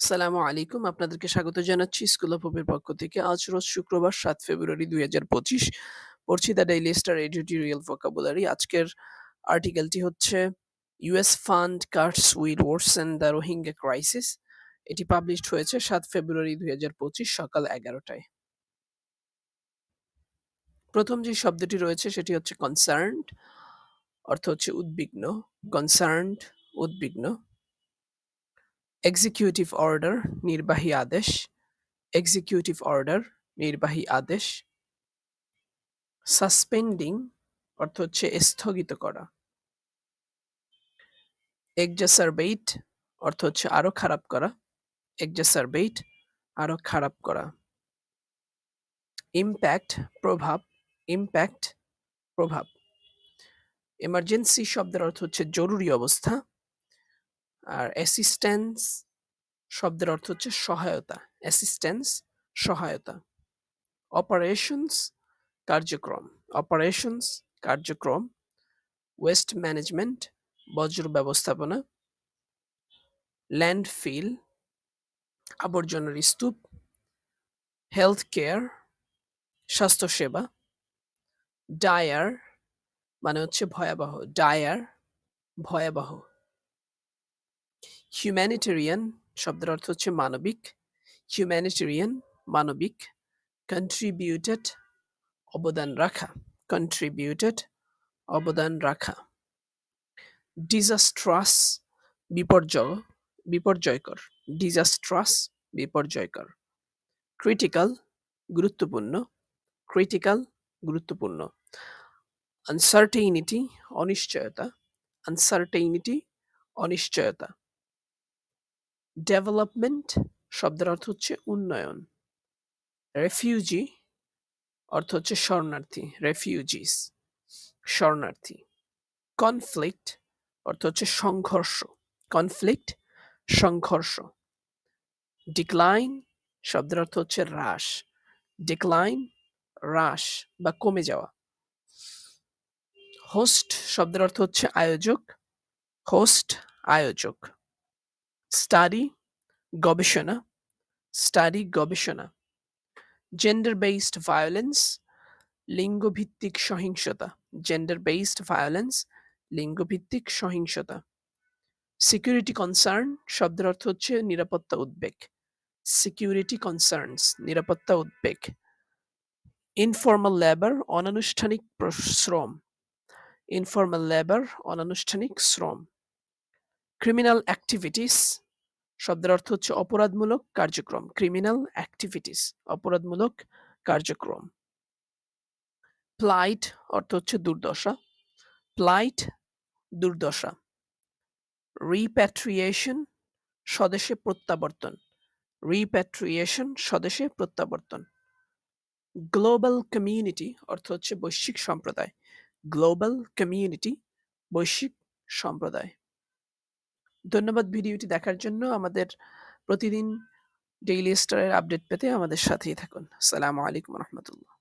আসসালামু আলাইকুম। আপনাদেরকে স্বাগত জানাচ্ছি স্কুল অফ হোপের পক্ষ থেকে। আজ রোজ শুক্রবার ৭ ফেব্রুয়ারি ২০২৫। পড়ছি the Daily Star editorial vocabulary. আজকের আর্টিকেলটি হচ্ছে US fund cuts will worsen the Rohingya crisis. এটি পাবলিশড হয়েছে ৭ ফেব্রুয়ারি ২০২৫ সকাল ১১টায়। প্রথম যে শব্দটি রয়েছে সেটি হচ্ছে কনসার্নড, অর্থ হচ্ছে উদ্বিগ্ন। কনসার্নড, উদ্বিগ্ন। এক্সিকিউটিভ অর্ডার, নির্বাহী আদেশ। এক্সিকিউটিভ অর্ডার, নির্বাহী আদেশ। সাসপেন্ডিং, অর্থ হচ্ছে স্থগিত করা। এক্সাসারবেট, অর্থ হচ্ছে আরো খারাপ করা। এক্সাসারবেট, আরো খারাপ করা। ইম্প্যাক্ট, প্রভাব। ইম্প্যাক্ট, প্রভাব। এমার্জেন্সি শব্দের অর্থ হচ্ছে জরুরি অবস্থা। আর অ্যাসিস্ট্যান্স শব্দের অর্থ হচ্ছে সহায়তা। অ্যাসিস্ট্যান্স, সহায়তা। অপারেশনস, কার্যক্রম। অপারেশনস, কার্যক্রম। ওয়েস্ট ম্যানেজমেন্ট, বজ্র ব্যবস্থাপনা। ল্যান্ডফিল, আবর্জনার স্তূপ। হেলথ কেয়ার, স্বাস্থ্যসেবা। ডায়ার মানে হচ্ছে ভয়াবহ। ডায়ার, ভয়াবহ। হিউম্যানিটেরিয়ান শব্দের অর্থ হচ্ছে মানবিক। হিউম্যানিটেরিয়ান, মানবিক। কন্ট্রিবিউটেড, অবদান রাখা। কন্ট্রিবিউটেড, অবদান রাখা। ডিজাস্ট্রাস, বিপর্যয়কর। ডিজাস্ট্রাস, বিপর্যয়কর। ক্রিটিক্যাল, গুরুত্বপূর্ণ। ক্রিটিক্যাল, গুরুত্বপূর্ণ। আনসার্টেইনিটি, অনিশ্চয়তা। আনসার্টেইনিটি, অনিশ্চয়তা। ডেভেলপমেন্ট শব্দের অর্থ হচ্ছে উন্নয়ন। রেফিউজি অর্থ হচ্ছে শরণার্থী। রেফিউজিস, শরণার্থী। কনফ্লিক্ট অর্থ হচ্ছে সংঘর্ষ। কনফ্লিক্ট, সংঘর্ষ। ডিক্লাইন শব্দের অর্থ হচ্ছে হ্রাস। ডিক্লাইন, হ্রাস বা কমে যাওয়া। হোস্ট শব্দের অর্থ হচ্ছে আয়োজক। হোস্ট, আয়োজক। স্টাডি, গবেষণা। স্টাডি, গবেষণা। জেন্ডার বেসড ভায়োলেন্স, লিঙ্গভিত্তিক সহিংসতা। জেন্ডার বেসড ভায়োলেন্স, লিঙ্গভিত্তিক সহিংসতা। সিকিউরিটি কনসার্ন শব্দের অর্থ হচ্ছে নিরাপত্তা উদ্বেগ। সিকিউরিটি কনসার্নস, নিরাপত্তা উদ্বেগ। ইনফর্মাল লেবার, অনানুষ্ঠানিক শ্রম। ইনফর্মাল লেবার, অনানুষ্ঠানিক শ্রম। ক্রিমিনাল অ্যাক্টিভিটিস শব্দের অর্থ হচ্ছে অপরাধমূলক কার্যক্রম। ক্রিমিনাল অ্যাক্টিভিটিস, অপরাধমূলক কার্যক্রম। প্লাইট অর্থ হচ্ছে দুর্দশা। প্লাইট, দুর্দশা। রিপ্যাট্রিয়েশন, স্বদেশে প্রত্যাবর্তন। রিপ্যাট্রিয়েশন, স্বদেশে প্রত্যাবর্তন। গ্লোবাল কমিউনিটি অর্থ হচ্ছে বৈশ্বিক সম্প্রদায়। গ্লোবাল কমিউনিটি, বৈশ্বিক সম্প্রদায়। ধন্যবাদ ভিডিওটি দেখার জন্য। আমাদের প্রতিদিন ডেইলি স্টারের আপডেট পেতে আমাদের সাথেই থাকুন। আসসালামু আলাইকুম রহমতুল্লাহ।